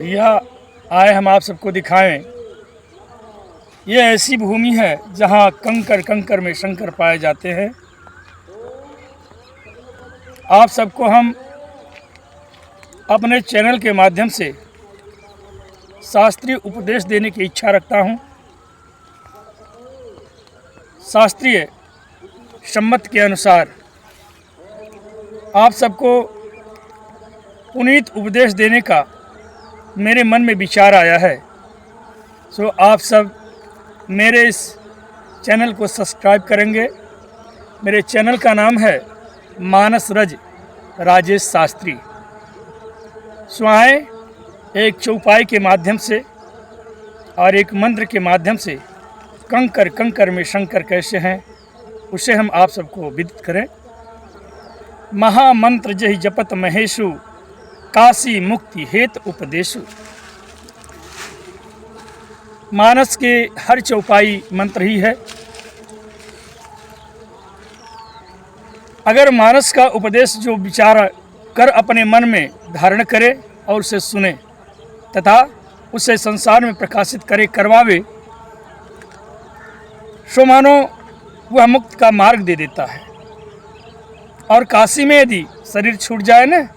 यह आए हम आप सबको दिखाएं। ये ऐसी भूमि है जहाँ कंकर कंकर में शंकर पाए जाते हैं। आप सबको हम अपने चैनल के माध्यम से शास्त्रीय उपदेश देने की इच्छा रखता हूँ। शास्त्रीय सम्मत के अनुसार आप सबको पुनीत उपदेश देने का मेरे मन में विचार आया है। सो आप सब मेरे इस चैनल को सब्सक्राइब करेंगे। मेरे चैनल का नाम है मानस रज राजेश शास्त्री। सो आए एक चौपाई के माध्यम से और एक मंत्र के माध्यम से कंकर कंकर में शंकर कैसे हैं उसे हम आप सबको विदित करें। महामंत्र जहि जपत महेशु काशी मुक्ति हेत उपदेशु। मानस के हर चौपाई मंत्र ही है। अगर मानस का उपदेश जो विचार कर अपने मन में धारण करे और उसे सुने तथा उसे संसार में प्रकाशित करे करवावे, सो मानो वह मुक्त का मार्ग दे देता है। और काशी में यदि शरीर छूट जाए न,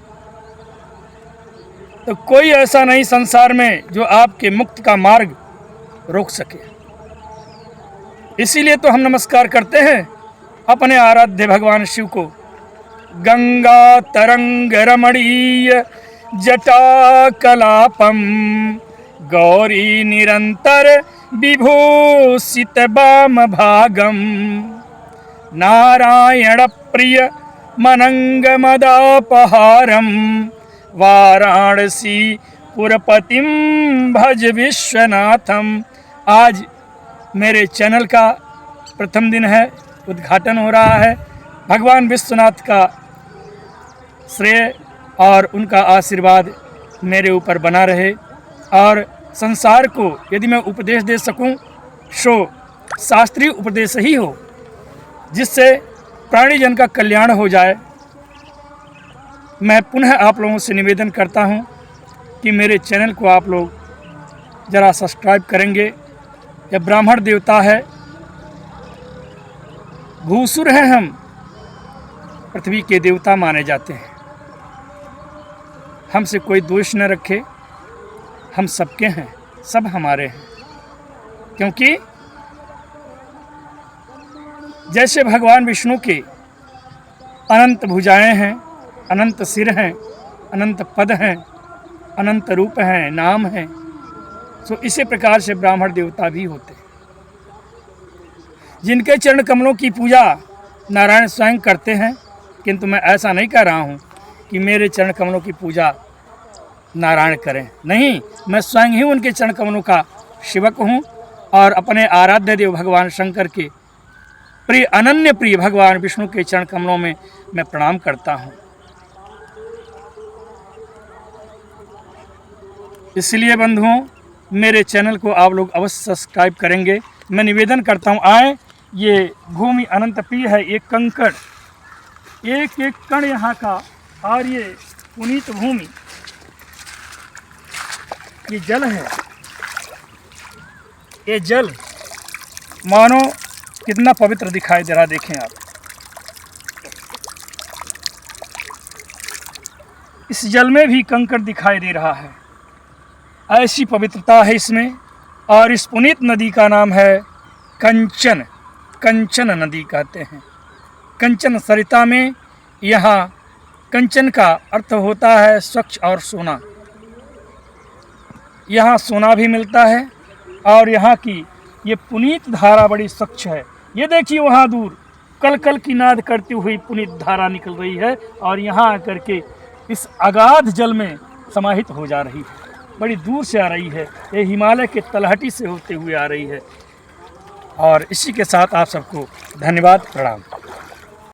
तो कोई ऐसा नहीं संसार में जो आपके मुक्त का मार्ग रोक सके। इसीलिए तो हम नमस्कार करते हैं अपने आराध्य भगवान शिव को। गंगा तरंग रमणीय जटा कलापम गौरी निरंतर विभूषित वाम भागम नारायण प्रिय मनंग मदापहारम वाराणसी पुरपतिम भज विश्वनाथम। आज मेरे चैनल का प्रथम दिन है, उद्घाटन हो रहा है। भगवान विश्वनाथ का श्रेय और उनका आशीर्वाद मेरे ऊपर बना रहे और संसार को यदि मैं उपदेश दे सकूं सो शास्त्रीय उपदेश ही हो, जिससे प्राणीजन का कल्याण हो जाए। मैं पुनः आप लोगों से निवेदन करता हूं कि मेरे चैनल को आप लोग ज़रा सब्सक्राइब करेंगे। यह ब्राह्मण देवता है, भूसुर हैं हम, पृथ्वी के देवता माने जाते हैं। हमसे कोई दोष न रखे, हम सबके हैं, सब हमारे हैं। क्योंकि जैसे भगवान विष्णु के अनंत भुजाएं हैं, अनंत सिर हैं, अनंत पद हैं, अनंत रूप हैं, नाम हैं, सो इसी प्रकार से ब्राह्मण देवता भी होते हैं। जिनके चरण कमलों की पूजा नारायण स्वयं करते हैं, किंतु मैं ऐसा नहीं कह रहा हूँ कि मेरे चरण कमलों की पूजा नारायण करें। नहीं, मैं स्वयं ही उनके चरण कमलों का सेवक हूँ और अपने आराध्य देव भगवान शंकर के प्रिय अनन्य प्रिय भगवान विष्णु के चरण कमलों में मैं प्रणाम करता हूँ। इसलिए बंधुओं, मेरे चैनल को आप लोग अवश्य सब्सक्राइब करेंगे। मैं निवेदन करता हूँ, आए ये भूमि अनंत प्रिय है। ये कंकड़ एक एक कण यहाँ का और ये पुनीत भूमि, ये जल है। ये जल मानो कितना पवित्र दिखाई दे रहा, देखें आप। इस जल में भी कंकड़ दिखाई दे रहा है, ऐसी पवित्रता है इसमें। और इस पुनीत नदी का नाम है कंचन। कंचन नदी कहते हैं। कंचन सरिता में यहाँ कंचन का अर्थ होता है स्वच्छ और सोना। यहाँ सोना भी मिलता है और यहाँ की ये पुनीत धारा बड़ी स्वच्छ है। ये देखिए वहाँ दूर कल कल की नाद करती हुई पुनीत धारा निकल रही है और यहाँ आकर के इस अगाध जल में समाहित हो जा रही है। बड़ी दूर से आ रही है, ये हिमालय के तलहटी से होते हुए आ रही है। और इसी के साथ आप सबको धन्यवाद, प्रणाम।